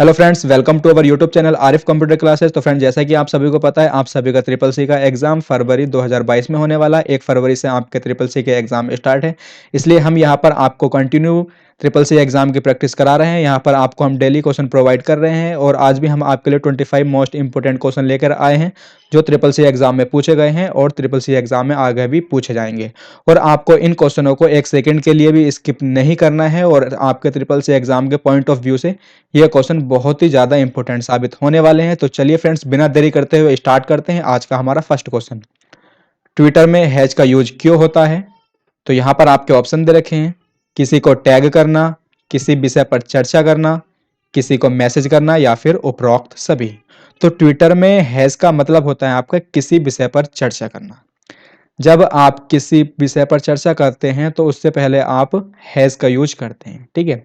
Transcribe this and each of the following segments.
Hello friends, welcome to our YouTube channel Arif computer classes. तो friend, जैसा कि आप सभी को पता है, आप सभी का ट्रिपल सी का एग्जाम फरवरी 2022 में होने वाला है। 1 फरवरी से आपके ट्रिपल सी के एग्जाम स्टार्ट है, इसलिए हम यहाँ पर आपको कंटिन्यू ट्रिपल सी एग्जाम की प्रैक्टिस करा रहे हैं। यहाँ पर आपको हम डेली क्वेश्चन प्रोवाइड कर रहे हैं और आज भी हम आपके लिए 25 मोस्ट इंपोर्टेंट क्वेश्चन लेकर आए हैं जो ट्रिपल सी एग्जाम में पूछे गए हैं और ट्रिपल सी एग्जाम में आगे भी पूछे जाएंगे। और आपको इन क्वेश्चनों को एक सेकंड के लिए भी स्किप नहीं करना है और आपके ट्रिपल सी एग्जाम के पॉइंट ऑफ व्यू से ये क्वेश्चन बहुत ही ज़्यादा इंपॉर्टेंट साबित होने वाले हैं। तो चलिए फ्रेंड्स, बिना देरी करते हुए स्टार्ट करते हैं आज का हमारा फर्स्ट क्वेश्चन। ट्विटर में हैश का यूज क्यों होता है? तो यहाँ पर आपके ऑप्शन दे रखे हैं, किसी को टैग करना, किसी विषय पर चर्चा करना, किसी को मैसेज करना या फिर उपरोक्त सभी। तो ट्विटर में हैश का मतलब होता है आपका किसी विषय पर चर्चा करना। जब आप किसी विषय पर चर्चा करते हैं तो उससे पहले आप हैश का यूज करते हैं। ठीक है,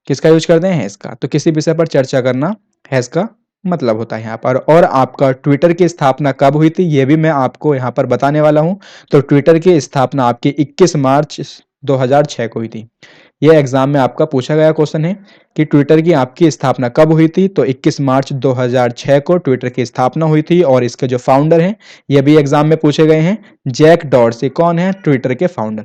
किसका यूज करते हैं? हैश का। तो किसी विषय पर चर्चा करना हैश का मतलब होता है यहाँ पर। और आपका ट्विटर की स्थापना कब हुई थी ये भी मैं आपको यहाँ पर बताने वाला हूँ। तो ट्विटर की स्थापना आपकी 21 मार्च 2006 को हुई थी। यह एग्जाम में आपका पूछा गया क्वेश्चन है कि ट्विटर की आपकी स्थापना कब हुई थी। तो 21 मार्च 2006 को ट्विटर की स्थापना हुई थी और इसके जो फाउंडर हैं ये भी एग्जाम में पूछे गए हैं, जैक डॉर्सी। कौन है ट्विटर के फाउंडर?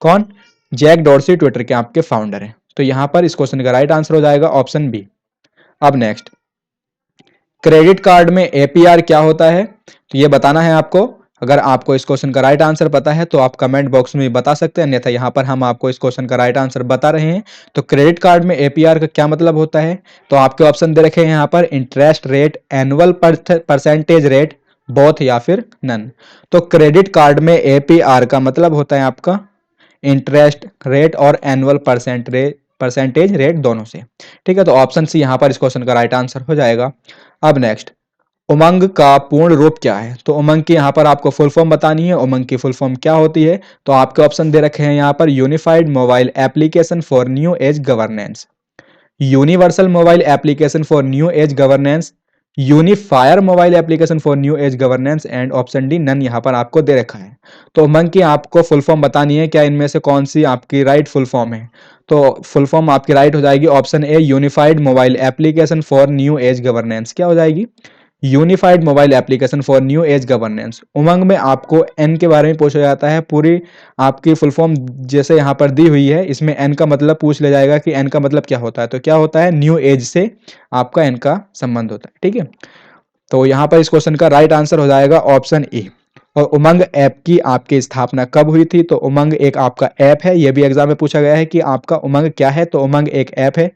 कौन? जैक डॉर्सी ट्विटर के आपके फाउंडर हैं। तो यहां पर इस क्वेश्चन का राइट आंसर हो जाएगा ऑप्शन बी। अब नेक्स्ट, क्रेडिट कार्ड में एपीआर क्या होता है? तो ये बताना है आपको। अगर आपको इस क्वेश्चन का राइट आंसर पता है तो आप कमेंट बॉक्स में बता सकते हैं, अन्यथा यहाँ पर हम आपको इस क्वेश्चन का राइट आंसर बता रहे हैं। तो क्रेडिट कार्ड में एपीआर का क्या मतलब होता है? तो आपके ऑप्शन दे रखे हैं यहाँ पर, interest rate, annual percentage rate, both या फिर नन। तो क्रेडिट कार्ड में एपीआर का मतलब होता है आपका इंटरेस्ट रेट और एनुअल परसेंटेज रेट दोनों से। ठीक है, तो ऑप्शन सी यहाँ पर इस क्वेश्चन का राइट आंसर हो जाएगा। अब नेक्स्ट, उमंग का पूर्ण रूप क्या है? तो उमंग की यहाँ पर आपको फुल फॉर्म बतानी है। उमंग की फुल फॉर्म क्या होती है? तो आपके ऑप्शन दे रखे हैं यहाँ पर, unified mobile application for new age governance, universal mobile application for new age governance, unifier mobile application for new age governance and option D none यहाँ पर आपको दे रखा है। तो उमंग की आपको फुल फॉर्म बतानी है, क्या इनमें से कौन सी आपकी राइट फुल फॉर्म है? तो फुल फॉर्म आपकी राइट हो जाएगी option A, unified mobile application for new age governance. क्या हो जाएगी? Unified mobile application for new age governance. UMANG में आपको एन के बारे में पूछा जाता है, पूरी आपकी फुल फॉर्म जैसे यहाँ पर दी हुई है इसमें एन का मतलब पूछ लिया जाएगा कि एन का मतलब क्या होता है। तो क्या होता है? न्यू एज से आपका एन का संबंध होता है। ठीक है, तो यहाँ पर इस क्वेश्चन का राइट आंसर हो जाएगा ऑप्शन ए। और उमंग ऐप की आपकी स्थापना कब हुई थी? तो उमंग एक आपका ऐप है, यह भी एग्जाम में पूछा गया है कि आपका उमंग क्या है। तो उमंग एक ऐप है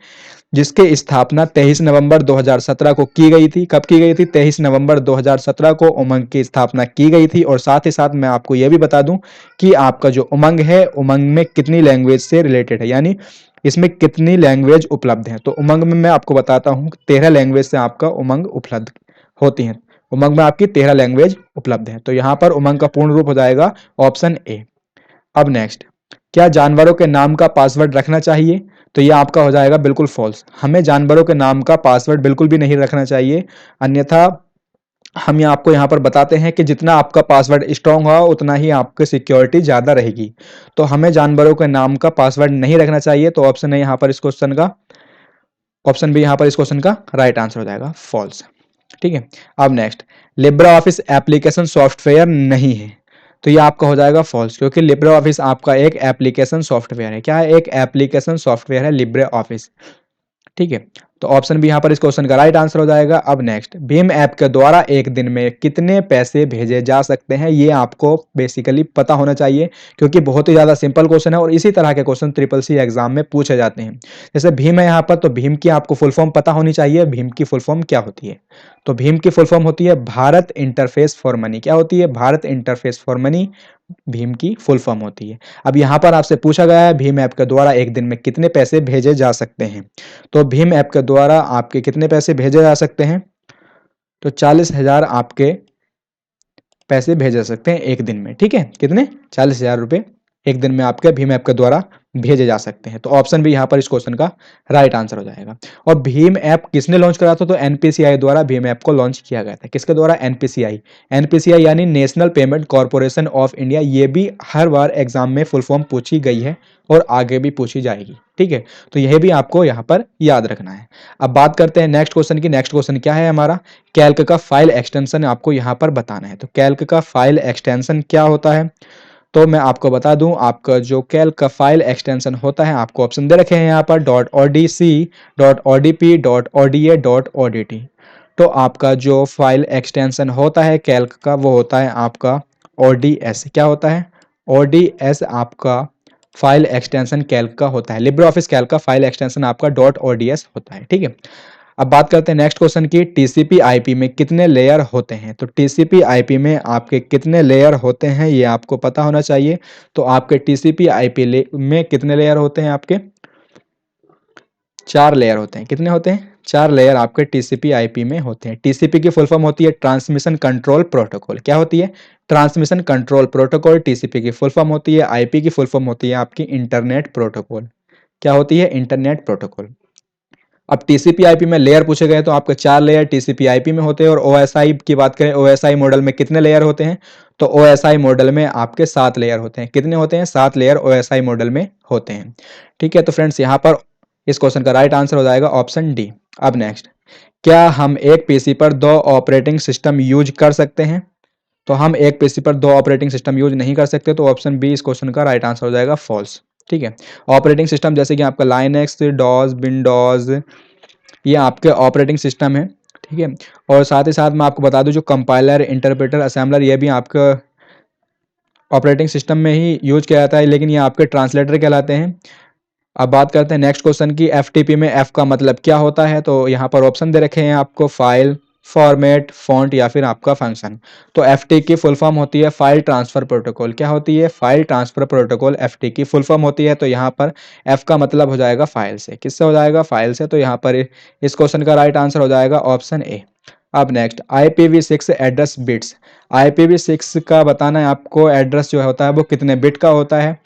जिसकी स्थापना 23 नवंबर 2017 को की गई थी। कब की गई थी? 23 नवंबर 2017 को उमंग की स्थापना की गई थी। और साथ ही साथ मैं आपको यह भी बता दूं कि आपका जो उमंग है, उमंग में कितनी लैंग्वेज से रिलेटेड है, यानी इसमें कितनी लैंग्वेज उपलब्ध है। तो उमंग में मैं आपको बताता हूं 13 लैंग्वेज से आपका उमंग उपलब्ध होती है। उमंग में आपकी 13 लैंग्वेज उपलब्ध है। तो यहां पर उमंग का पूर्ण रूप हो जाएगा ऑप्शन ए। अब नेक्स्ट, क्या जानवरों के नाम का पासवर्ड रखना चाहिए? तो यह आपका हो जाएगा बिल्कुल फॉल्स। हमें जानवरों के नाम का पासवर्ड बिल्कुल भी नहीं रखना चाहिए, अन्यथा हम आपको यहाँ पर बताते हैं कि जितना आपका पासवर्ड स्ट्रांग होगा उतना ही आपकी सिक्योरिटी ज़्यादा रहेगी। तो हमें जानवरों के नाम का पासवर्ड नहीं रखना चाहिए। तो ऑप्शन है यहाँ पर इस क्वेश्चन का, ऑप्शन बी यहाँ पर इस क्वेश्चन का राइट आंसर हो जाएगा, फॉल्स। ठीक है, अब next, Libra office application software नहीं है। तो ये आपका हो जाएगा फॉल्स, क्योंकि लिब्रे ऑफिस आपका एक एप्लीकेशन सॉफ्टवेयर है। क्या है? एक एप्लीकेशन सॉफ्टवेयर है लिब्रे ऑफिस। ठीक है, तो ऑप्शन बी यहाँ पर इस क्वेश्चन का राइट आंसर हो जाएगा। अब नेक्स्ट, भीम ऐप के द्वारा एक दिन में कितने पैसे भेजे जा सकते हैं? ये आपको बेसिकली पता होना चाहिए, क्योंकि बहुत ही ज़्यादा सिंपल क्वेश्चन है और इसी तरह के क्वेश्चन ट्रिपल सी एग्जाम में पूछे जाते हैं। जैसे भीम है यहाँ पर, तो भीम की आपको फुल फॉर्म पता होनी चाहिए। भीम की फुल फॉर्म क्या होती है? तो भीम की फुल फॉर्म होती है भारत इंटरफेस फॉर मनी। क्या होती है? Bharat interface for money Bhim की फुल फॉर्म होती है। अब यहाँ पर आपसे पूछा गया है भीम ऐप के द्वारा एक दिन में कितने पैसे भेजे जा सकते हैं। तो भीम ऐप के द्वारा आपके कितने पैसे भेजे जा सकते हैं? तो 40,000 आपके पैसे भेजे जा सकते हैं एक दिन में। ठीक है, कितने? 40,000 रुपए एक दिन में आपके भीम ऐप के द्वारा भेजे जा सकते हैं। तो ऑप्शन बी यहाँ पर इस क्वेश्चन का राइट आंसर हो जाएगा। और भीम ऐप किसने लॉन्च करा था? तो एनपीसीआई द्वारा भीम ऐप को लॉन्च किया गया था। किसके द्वारा? एनपीसीआई। एनपीसीआई यानी national payment corporation of India. ये भी हर बार एग्जाम में फुल फॉर्म पूछी गई है और आगे भी पूछी जाएगी, ठीक है। तो यह भी आपको यहाँ पर याद रखना है। अब बात करते हैं नेक्स्ट क्वेश्चन की। नेक्स्ट क्वेश्चन क्या है हमारा? कैल्क का फाइल एक्सटेंशन आपको यहाँ पर बताना है। तो कैल्क का फाइल एक्सटेंशन क्या होता है? तो मैं आपको बता दूं, आपका जो कैल्क का फाइल एक्सटेंशन होता है, आपको ऑप्शन दे रखे हैं यहाँ पर .odc, .odp, .oda, .odt। तो आपका जो फाइल एक्सटेंशन होता है कैल्क का, वो होता है आपका ODS। क्या होता है? ODS आपका फाइल एक्सटेंशन कैल्क का होता है। लिब्रे ऑफिस कैल्क का फाइल एक्सटेंशन आपका .ods होता है, ठीक है। अब बात करते हैं नेक्स्ट क्वेश्चन की। टीसीपी आईपी में कितने लेयर होते हैं? तो टीसीपी आईपी में आपके कितने लेयर होते हैं ये आपको पता होना चाहिए। तो आपके टीसीपी आईपी में कितने लेयर होते हैं? आपके 4 लेयर होते हैं। कितने होते हैं? 4 लेयर आपके टीसीपी आईपी में होते हैं। टीसीपी की फुल फॉर्म होती है ट्रांसमिशन कंट्रोल प्रोटोकॉल। क्या होती है? Transmission control protocol. टीसीपी की फुल फॉर्म होती है। आईपी की फुल फॉर्म होती है आपकी इंटरनेट प्रोटोकॉल। क्या होती है? Internet protocol. अब टीसीपी आईपी में लेयर पूछे गए तो आपके 4 लेयर टीसीपी आईपी में होते हैं। और ओएसआई की बात करें, ओएसआई मॉडल में कितने लेयर होते हैं? तो ओएसआई मॉडल में आपके 7 लेयर होते हैं। कितने होते हैं? 7 लेयर ओएसआई मॉडल में होते हैं, ठीक है। तो फ्रेंड्स यहाँ पर इस क्वेश्चन का राइट आंसर हो जाएगा ऑप्शन डी। अब नेक्स्ट, क्या हम एक पीसी पर 2 ऑपरेटिंग सिस्टम यूज कर सकते हैं? तो हम एक पीसी पर 2 ऑपरेटिंग सिस्टम यूज नहीं कर सकते। तो ऑप्शन बी इस क्वेश्चन का राइट आंसर हो जाएगा फॉल्स, ठीक है। ऑपरेटिंग सिस्टम जैसे कि आपका लाइनक्स, डॉस, विंडोज, ये आपके ऑपरेटिंग सिस्टम है, ठीक है। और साथ ही साथ मैं आपको बता दूं, जो कंपाइलर, इंटरप्रेटर, असेंबलर, ये भी आपका ऑपरेटिंग सिस्टम में ही यूज किया जाता है, लेकिन ये आपके ट्रांसलेटर कहलाते हैं। अब बात करते हैं नेक्स्ट क्वेश्चन की। एफटीपी में एफ का मतलब क्या होता है? तो यहाँ पर ऑप्शन दे रखे हैं आपको, फाइल, फॉर्मेट, फॉन्ट या फिर आपका फंक्शन। तो एफटी की फुल फॉर्म होती है फाइल ट्रांसफर प्रोटोकॉल। क्या होती है? फाइल ट्रांसफर प्रोटोकॉल एफटी की फुल फॉर्म होती है। तो यहाँ पर एफ का मतलब हो जाएगा फाइल से। किससे हो जाएगा? फाइल से। तो यहाँ पर इस क्वेश्चन का राइट आंसर हो जाएगा ऑप्शन ए। अब next, IPv6 address bits. IPv6 का बताना है आपको, एड्रेस जो होता है वो कितने बिट का होता है?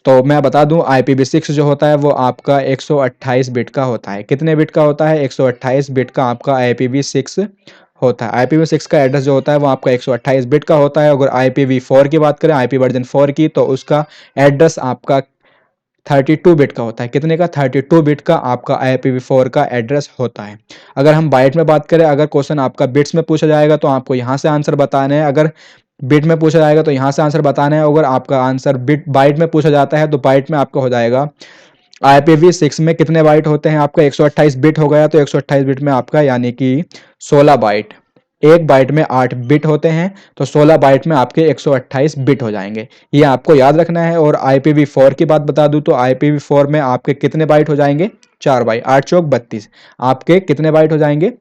तो मैं बता दूं, IPv6 जो होता है वो आपका 128 बिट का होता है। कितने बिट का होता है? 128 बिट का आपका IPv6 होता है। IPv6 का एड्रेस जो होता है वो आपका 128 बिट का होता है। अगर IPv4 की बात करें, IP वर्जन 4 की, तो उसका एड्रेस आपका 32 बिट का होता है। कितने का? 32 बिट का आपका IPv4 का एड्रेस होता है। अगर हम बाइट में बात करें, अगर क्वेश्चन आपका बिट्स में पूछा जाएगा तो आपको यहाँ से आंसर बताना है। अगर बिट में पूछा जाएगा तो यहाँ से आंसर बताना है। अगर आपका आंसर बाइट में पूछा जाता है तो बाइट में आपका हो जाएगा, IPv6 में कितने बाइट होते हैं? आपका 128 बिट हो गया, तो 128 बिट में आपका यानी कि 16 बाइट। एक बाइट में 8 बिट होते हैं, तो 16 बाइट में आपके 128 बिट हो जाएंगे। ये आपको याद रखना है। और IPv4 की बात बता दूं, तो IPv4 में आपके कितने बाइट हो जाएंगे? 4 बाइट। 8 चौक 32, आपके कितने बाइट हो जाएंगे?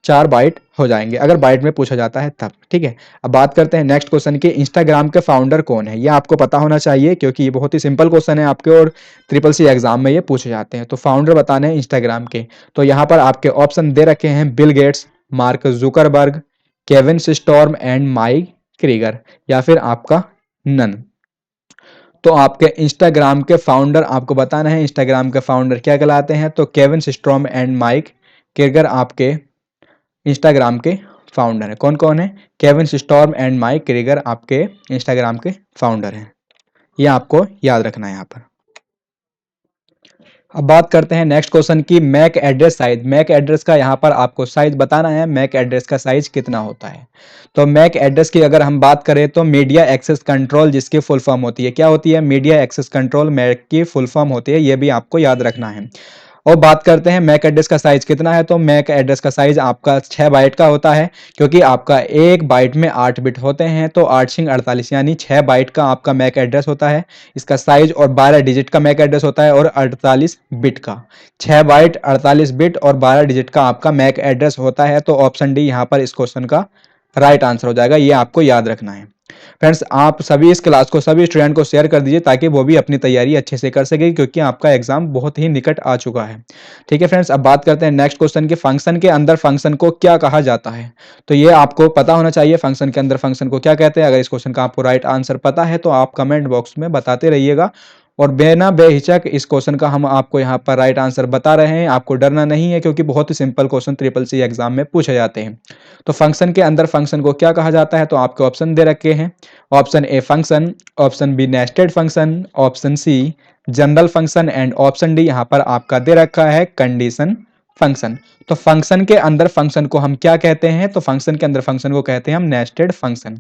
4 बाइट हो जाएंगे, अगर बाइट में पूछा जाता है तब, ठीक है। अब बात करते हैं नेक्स्ट क्वेश्चन की। इंस्टाग्राम के फाउंडर कौन है? ये आपको पता होना चाहिए, क्योंकि ये बहुत ही सिंपल क्वेश्चन है आपके, और ट्रिपल सी एग्जाम में ये पूछे जाते हैं। तो फाउंडर बताने हैं इंस्टाग्राम के। तो यहाँ पर आपके ऑप्शन दे रखे हैं, Bill Gates, Mark Zuckerberg, Kevin Systrom and Mike Krieger, या फिर आपका नन। तो आपके इंस्टाग्राम के फाउंडर आपको बताना है, इंस्टाग्राम के फाउंडर क्या कहलाते हैं? तो Kevin Systrom and Mike Krieger आपके इंस्टाग्राम के फाउंडर हैं। कौन कौन है? Kevin Systrom and Mike Krieger आपके इंस्टाग्राम के फाउंडर हैं। ये आपको याद रखना है यहाँ पर। अब बात करते हैं नेक्स्ट क्वेश्चन की, MAC address size. MAC address का यहाँ पर आपको साइज बताना है, मैक एड्रेस का साइज कितना होता है। तो मैक एड्रेस की अगर हम बात करें तो मीडिया एक्सेस कंट्रोल जिसकी फुल फॉर्म होती है, क्या होती है? मीडिया एक्सेस कंट्रोल मैक की फुल फॉर्म होती है। ये भी आपको याद रखना है। और बात करते हैं मैक एड्रेस का साइज कितना है। तो मैक एड्रेस का साइज आपका 6 बाइट का होता है, क्योंकि आपका एक बाइट में 8 बिट होते हैं। तो 8 सिंग 48 यानी 6 बाइट का आपका मैक एड्रेस होता है इसका साइज, और 12 डिजिट का मैक एड्रेस होता है, और 48 बिट का। 6 बाइट, 48 बिट और 12 डिजिट का आपका मैक एड्रेस होता है। तो ऑप्शन डी यहाँ पर इस क्वेश्चन का राइट आंसर हो जाएगा। ये आपको याद रखना है। फ्रेंड्स, आप सभी इस क्लास को सभी स्टूडेंट को शेयर कर दीजिए, ताकि वो भी अपनी तैयारी अच्छे से कर सके, क्योंकि आपका एग्जाम बहुत ही निकट आ चुका है। ठीक है फ्रेंड्स, अब बात करते हैं नेक्स्ट क्वेश्चन की। फंक्शन के अंदर फंक्शन को क्या कहा जाता है? तो ये आपको पता होना चाहिए, फंक्शन के अंदर फंक्शन को क्या कहते हैं। अगर इस क्वेश्चन का आपको राइट आंसर पता है तो आप कमेंट बॉक्स में बताते रहिएगा, और बिना बेहिचक इस क्वेश्चन का हम आपको यहाँ पर राइट आंसर बता रहे हैं, आपको डरना नहीं है क्योंकि बहुत ही simple question triple C exam में पूछे जाते हैं। तो फंक्शन के अंदर फंक्शन को क्या कहा जाता है, तो आपके ऑप्शन दे रखे हैं। Option A function, option B nested function, option C general function and option D यहाँ पर आपका दे रखा है कंडीशन फंक्शन। तो फंक्शन के अंदर फंक्शन को हम क्या कहते हैं, तो फंक्शन के अंदर फंक्शन को कहते हैं हम नेस्टेड फंक्शन।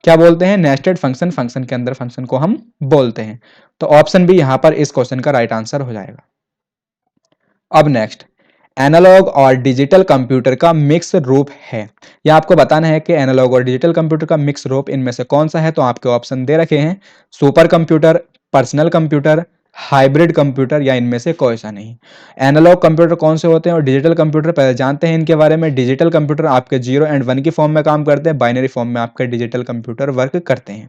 क्या बोलते हैं, नेस्टेड फंक्शन, फंक्शन के अंदर फंक्शन को हम बोलते हैं। तो ऑप्शन बी यहां पर इस क्वेश्चन का राइट आंसर हो जाएगा। अब नेक्स्ट, एनालॉग और डिजिटल कंप्यूटर का मिक्स रूप है। यह आपको बताना है कि एनालॉग और डिजिटल कंप्यूटर का मिक्स रूप इनमें से कौन सा है। तो आपके ऑप्शन दे रखे हैं, super computer, personal computer, hybrid computer या इनमें से कोई सा नहीं। एनालॉग कंप्यूटर कौन से होते हैं और डिजिटल कंप्यूटर पहले जानते हैं इनके बारे में। डिजिटल कंप्यूटर आपके 0 एंड 1 की फॉर्म में काम करते हैं, बाइनरी फॉर्म में आपके डिजिटल कंप्यूटर वर्क करते हैं।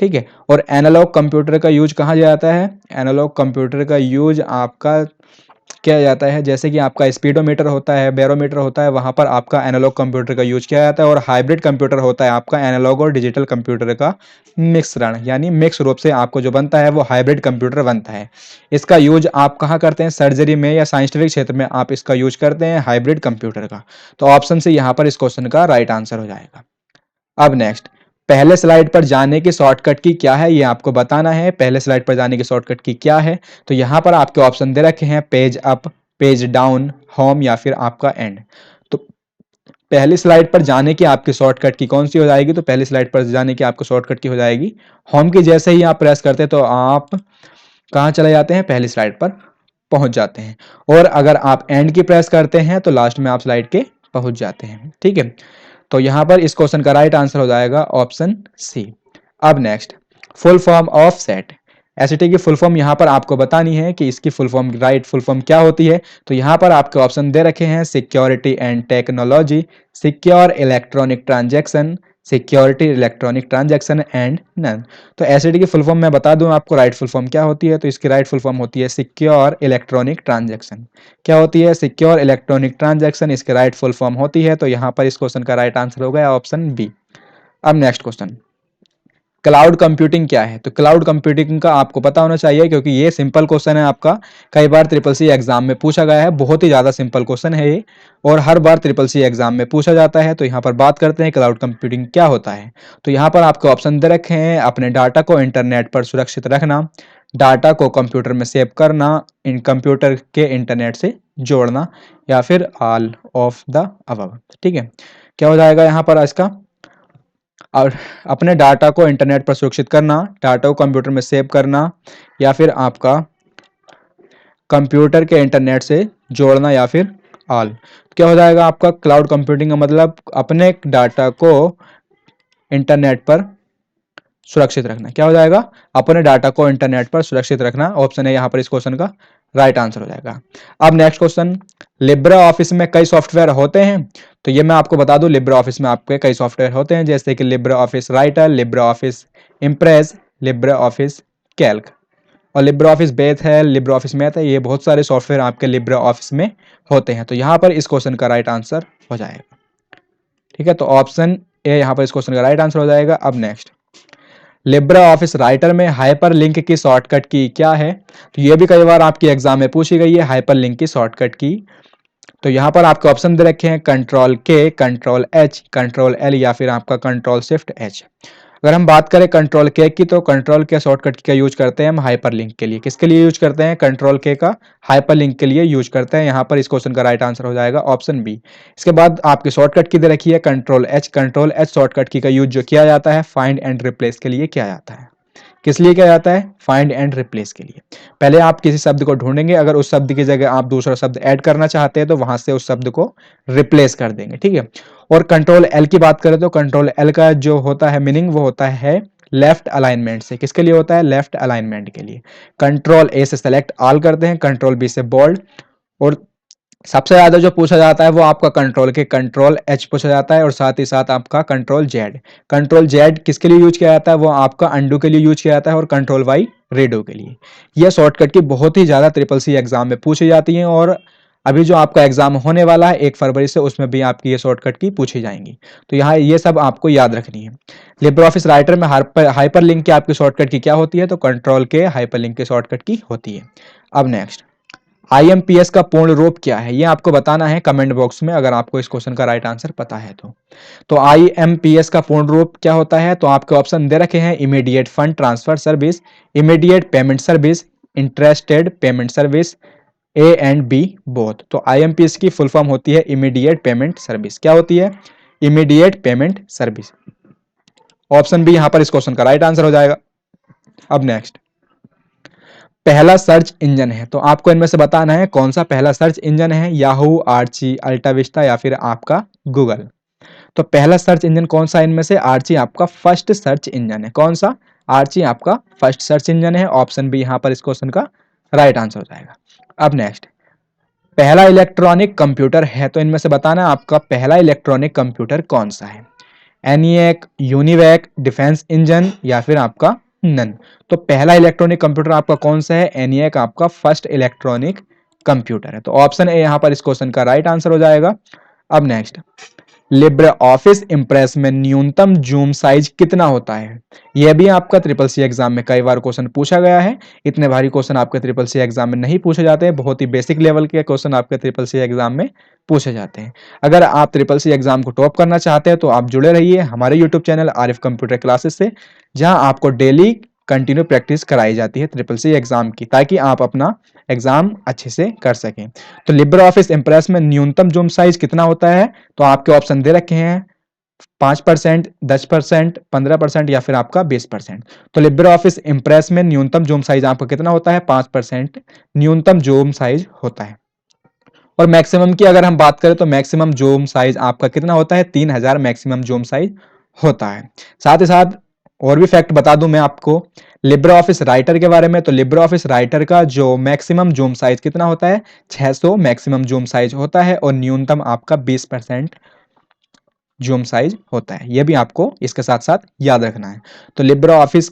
ठीक है, और एनालॉग कंप्यूटर का यूज कहाँ जाता है, एनालॉग कंप्यूटर का यूज आपका किया जाता है, जैसे कि आपका स्पीडोमीटर होता है, बैरोमीटर होता है, वहां पर आपका एनालॉग कंप्यूटर का यूज किया जाता है। और हाइब्रिड कंप्यूटर होता है आपका एनालॉग और डिजिटल कंप्यूटर का मिश्रण, यानी मिक्स रूप से आपको जो बनता है वो हाइब्रिड कंप्यूटर बनता है। इसका यूज आप कहाँ करते हैं, सर्जरी में या साइंटिफिक क्षेत्र में आप इसका यूज करते हैं हाइब्रिड कंप्यूटर का। तो ऑप्शन से यहाँ पर इस क्वेश्चन का राइट आंसर हो जाएगा। अब नेक्स्ट, पहले स्लाइड पर जाने की शॉर्टकट की क्या है, ये आपको बताना है। पहले स्लाइड पर जाने की शॉर्टकट की क्या है, तो यहां पर आपके ऑप्शन दे रखे हैं, page up, page down, home या फिर आपका एंड। तो पहली स्लाइड पर जाने की आपकी शॉर्टकट की कौन सी हो जाएगी, तो पहली स्लाइड पर जाने की आपको शॉर्टकट की हो जाएगी होम की। जैसे ही आप प्रेस करते हैं तो आप कहाँ चले जाते हैं, पहली स्लाइड पर पहुंच जाते हैं। और अगर आप एंड की प्रेस करते हैं तो लास्ट में आप स्लाइड के पहुंच जाते हैं। ठीक है, तो यहां पर इस क्वेश्चन का राइट आंसर हो जाएगा ऑप्शन सी। अब next, full form of set. SET की फुल फॉर्म यहां पर आपको बतानी है कि इसकी full form, right full form क्या होती है। तो यहां पर आपके ऑप्शन दे रखे हैं, security and technology, secure electronic transaction, security electronic transaction and none. तो एसईटी की फुल फॉर्म मैं बता दूं आपको राइट फुल फॉर्म क्या होती है। तो इसकी राइट फुल फॉर्म होती है सिक्योर इलेक्ट्रॉनिक ट्रांजैक्शन। क्या होती है, सिक्योर इलेक्ट्रॉनिक ट्रांजैक्शन, इसके राइट फुल फॉर्म होती है। तो यहां पर इस क्वेश्चन का राइट आंसर हो गया ऑप्शन बी। अब नेक्स्ट क्वेश्चन, क्लाउड कंप्यूटिंग क्या है। तो क्लाउड कंप्यूटिंग का आपको पता होना चाहिए क्योंकि ये सिंपल क्वेश्चन है आपका, कई बार ट्रिपल सी एग्जाम में पूछा गया है। बहुत ही ज्यादा सिंपल क्वेश्चन है ये और हर बार ट्रिपल सी एग्जाम में पूछा जाता है। तो यहाँ पर बात करते हैं क्लाउड कंप्यूटिंग क्या होता है। तो यहाँ पर आपके ऑप्शन दे रखे हैं, अपने डाटा को इंटरनेट पर सुरक्षित रखना, डाटा को कंप्यूटर में सेव करना, इन कंप्यूटर के इंटरनेट से जोड़ना, या फिर ऑल ऑफ द अबव। ठीक है, क्या हो जाएगा यहाँ पर इसका, और अपने डाटा को इंटरनेट पर सुरक्षित करना, डाटा को कंप्यूटर में सेव करना, या फिर आपका कंप्यूटर के इंटरनेट से जोड़ना, या फिर ऑल। क्या हो जाएगा आपका, क्लाउड कंप्यूटिंग का मतलब अपने डाटा को इंटरनेट पर सुरक्षित रखना। क्या हो जाएगा, अपने डाटा को इंटरनेट पर सुरक्षित रखना। ऑप्शन है यहाँ पर इस क्वेश्चन का राइट आंसर हो जाएगा। अब नेक्स्ट क्वेश्चन, लिब्रा ऑफिस में कई सॉफ्टवेयर होते हैं। तो ये मैं आपको बता दूं, लिब्रा ऑफिस में आपके कई सॉफ्टवेयर होते हैं, जैसे कि Libra office writer, Libra office impress, Libra office Calc और लिब्रा ऑफिस बेथ है, लिब्रा ऑफिस मैथ है। ये बहुत सारे सॉफ्टवेयर आपके लिब्रा ऑफिस में होते हैं। तो यहाँ पर इस क्वेश्चन का राइट आंसर हो जाएगा। ठीक है, तो ऑप्शन ए यहाँ पर इस क्वेश्चन का राइट आंसर हो जाएगा। अब नेक्स्ट, लिब्रा ऑफिस राइटर में हाइपर लिंक की शॉर्टकट की क्या है। तो ये भी कई बार आपकी एग्जाम में पूछी गई है, हाइपर लिंक की शॉर्टकट की। तो यहाँ पर आपके ऑप्शन दे रखे हैं, कंट्रोल के, कंट्रोल एच, कंट्रोल एल या फिर आपका कंट्रोल शिफ्ट एच। अगर हम बात करें कंट्रोल के की, तो कंट्रोल के शॉर्टकट का यूज करते हैं हम हाइपर लिंक के लिए। किसके लिए यूज करते हैं, कंट्रोल के का हाइपर लिंक के लिए यूज करते हैं। यहाँ पर इस क्वेश्चन का राइट आंसर हो जाएगा ऑप्शन बी। इसके बाद आपकी शॉर्टकट की दे रखी है control H. Control H shortcut की का यूज जो किया जाता है फाइंड एंड रिप्लेस के लिए किया जाता है। किस लिए किया जाता है, फाइंड एंड रिप्लेस के लिए। पहले आप किसी शब्द को ढूंढेंगे, अगर उस शब्द की जगह आप दूसरा शब्द ऐड करना चाहते हैं तो वहां से उस शब्द को रिप्लेस कर देंगे। ठीक है, और कंट्रोल एल की बात करें तो कंट्रोल एल का जो होता है मीनिंग वो होता है लेफ्ट अलाइनमेंट से। किसके लिए होता है, लेफ्ट अलाइनमेंट के लिए। कंट्रोल ए से सेलेक्ट ऑल करते हैं, कंट्रोल बी से बोल्ड, और सबसे ज्यादा जो पूछा जाता है वो आपका कंट्रोल के कंट्रोल एच पूछा जाता है, और साथ ही साथ आपका कंट्रोल जेड। कंट्रोल जेड किसके लिए यूज किया जाता है, वो आपका अंडू के लिए यूज किया जाता है, और कंट्रोल वाई रीडो के लिए। यह शॉर्टकट की बहुत ही ज्यादा ट्रिपल सी एग्जाम में पूछी जाती है और अभी जो आपका एग्जाम होने वाला है 1 फरवरी से, उसमें भी आपकी ये शॉर्टकट की पूछी जाएंगी। तो यहाँ ये सब आपको याद रखनी है। लिब्रे ऑफिस राइटर में हाइपर लिंक की आपकी शॉर्टकट की क्या होती है, तो कंट्रोल के हाइपर लिंक की शॉर्टकट की होती है। अब नेक्स्ट, IMPS का पूर्ण रूप क्या है, ये आपको बताना है कमेंट बॉक्स में, अगर आपको इस क्वेश्चन का राइट आंसर पता है तो IMPS का पूर्ण रूप क्या होता है, तो आपके ऑप्शन दे रखे हैं, immediate fund transfer service, immediate payment service, interested payment service, A and B both. तो IMPS की फुल फॉर्म होती है इमीडिएट पेमेंट सर्विस। क्या होती है, immediate payment service. Option B यहां पर इस क्वेश्चन का राइट आंसर हो जाएगा। अब नेक्स्ट, पहला सर्च इंजन है, तो आपको इनमें से बताना है कौन सा पहला सर्च इंजन है, याहू, आर्ची, अल्टाविस्टा या फिर आपका गूगल। तो पहला सर्च इंजन कौन सा इनमें से, आर्ची आपका फर्स्ट सर्च इंजन है। कौन सा, आर्ची आपका फर्स्ट सर्च इंजन है। ऑप्शन बी यहां पर इस क्वेश्चन का राइट आंसर हो जाएगा। अब नेक्स्ट, पहला इलेक्ट्रॉनिक कंप्यूटर है, तो इनमें से बताना है आपका पहला इलेक्ट्रॉनिक कंप्यूटर कौन सा है, एनिएक, यूनिवैक, डिफेंस इंजन या फिर आपका नन। तो पहला इलेक्ट्रॉनिक कंप्यूटर आपका कौन सा है, एनिएक आपका फर्स्ट इलेक्ट्रॉनिक कंप्यूटर है। तो ऑप्शन ए यहां पर इस क्वेश्चन का राइट आंसर हो जाएगा। अब नेक्स्ट, लिब्रे ऑफिस इंप्रेस में न्यूनतम जूम साइज कितना होता है, यह भी आपका ट्रिपल सी एग्जाम में कई बार क्वेश्चन पूछा गया है। इतने भारी क्वेश्चन आपके ट्रिपल सी एग्जाम में नहीं पूछे जाते हैं, बहुत ही बेसिक लेवल के क्वेश्चन आपके ट्रिपल सी एग्जाम में पूछे जाते हैं। अगर आप ट्रिपल सी एग्जाम को टॉप करना चाहते हैं तो आप जुड़े रहिए हमारे YouTube channel Arif computer classes से, जहां आपको डेली कंटिन्यू प्रैक्टिस कराई जाती है ट्रिपल सी एग्जाम की, ताकि आप अपना एग्जाम अच्छे से कर सकें। तो लिब्रे ऑफिस इंप्रेस में न्यूनतम जूम साइज कितना होता है, तो आपके ऑप्शन दे रखे हैं 5%, 10%, 15% या फिर आपका 20%। तो लिब्रे ऑफिस इंप्रेस में न्यूनतम जूम साइज आपका कितना होता है, 5% न्यूनतम जूम साइज होता है। और मैक्सिमम की अगर हम बात करें तो मैक्सिमम जूम साइज आपका कितना होता है, 3000 मैक्सिमम जूम साइज होता है। साथ ही साथ और भी फैक्ट बता दूं मैं आपको लिब्रे ऑफिस राइटर के बारे में, तो लिब्रे ऑफिस राइटर का जो मैक्सिमम जूम साइज कितना होता है, 600 मैक्सिमम जूम साइज होता है, और न्यूनतम आपका 20% जूम साइज होता है। यह भी आपको इसके साथ साथ याद रखना है। तो लिब्रे ऑफिस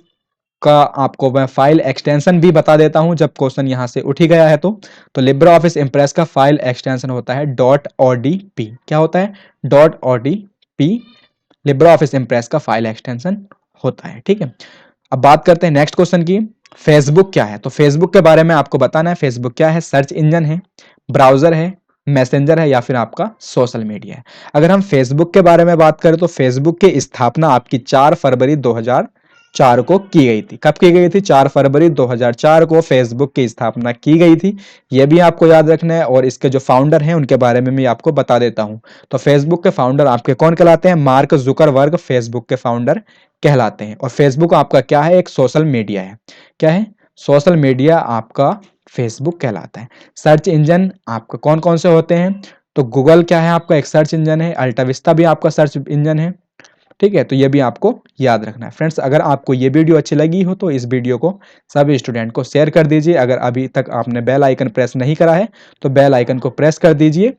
का आपको मैं फाइल एक्सटेंशन भी बता देता हूं, जब क्वेश्चन यहां से उठ ही गया है तो लिब्रे ऑफिस इंप्रेस का फाइल एक्सटेंशन होता है .odp। क्या होता है, .odp लिब्रे ऑफिस इंप्रेस का फाइल एक्सटेंशन होता है। ठीक है, अब बात करते हैं नेक्स्ट क्वेश्चन की, फेसबुक क्या है। तो फेसबुक के बारे में आपको बताना है, फेसबुक क्या है, सर्च इंजन है, ब्राउजर है, मैसेंजर है या फिर आपका सोशल मीडिया है। अगर हम फेसबुक के बारे में बात करें तो फेसबुक की स्थापना आपकी 4 फरवरी 2004 को की गई थी। कब की गई थी, 4 फरवरी 2004 को फेसबुक की स्थापना की गई थी। यह भी आपको याद रखना है, और इसके जो फाउंडर हैं उनके बारे में भी आपको बता देता हूं। तो फेसबुक के फाउंडर आपके कौन कहलाते हैं, मार्क जुकरबर्ग फेसबुक के फाउंडर कहलाते हैं। और फेसबुक आपका क्या है, एक सोशल मीडिया है। क्या है, सोशल मीडिया आपका फेसबुक कहलाता है। सर्च इंजन आपका कौन कौन से होते हैं, तो गूगल क्या है आपका एक सर्च इंजन है, अल्टाविस्टा भी आपका सर्च इंजन है। ठीक है, तो ये भी आपको याद रखना है। फ्रेंड्स, अगर आपको ये वीडियो अच्छी लगी हो तो इस वीडियो को सभी स्टूडेंट को शेयर कर दीजिए। अगर अभी तक आपने बेल आइकन प्रेस नहीं करा है तो बेल आइकन को प्रेस कर दीजिए,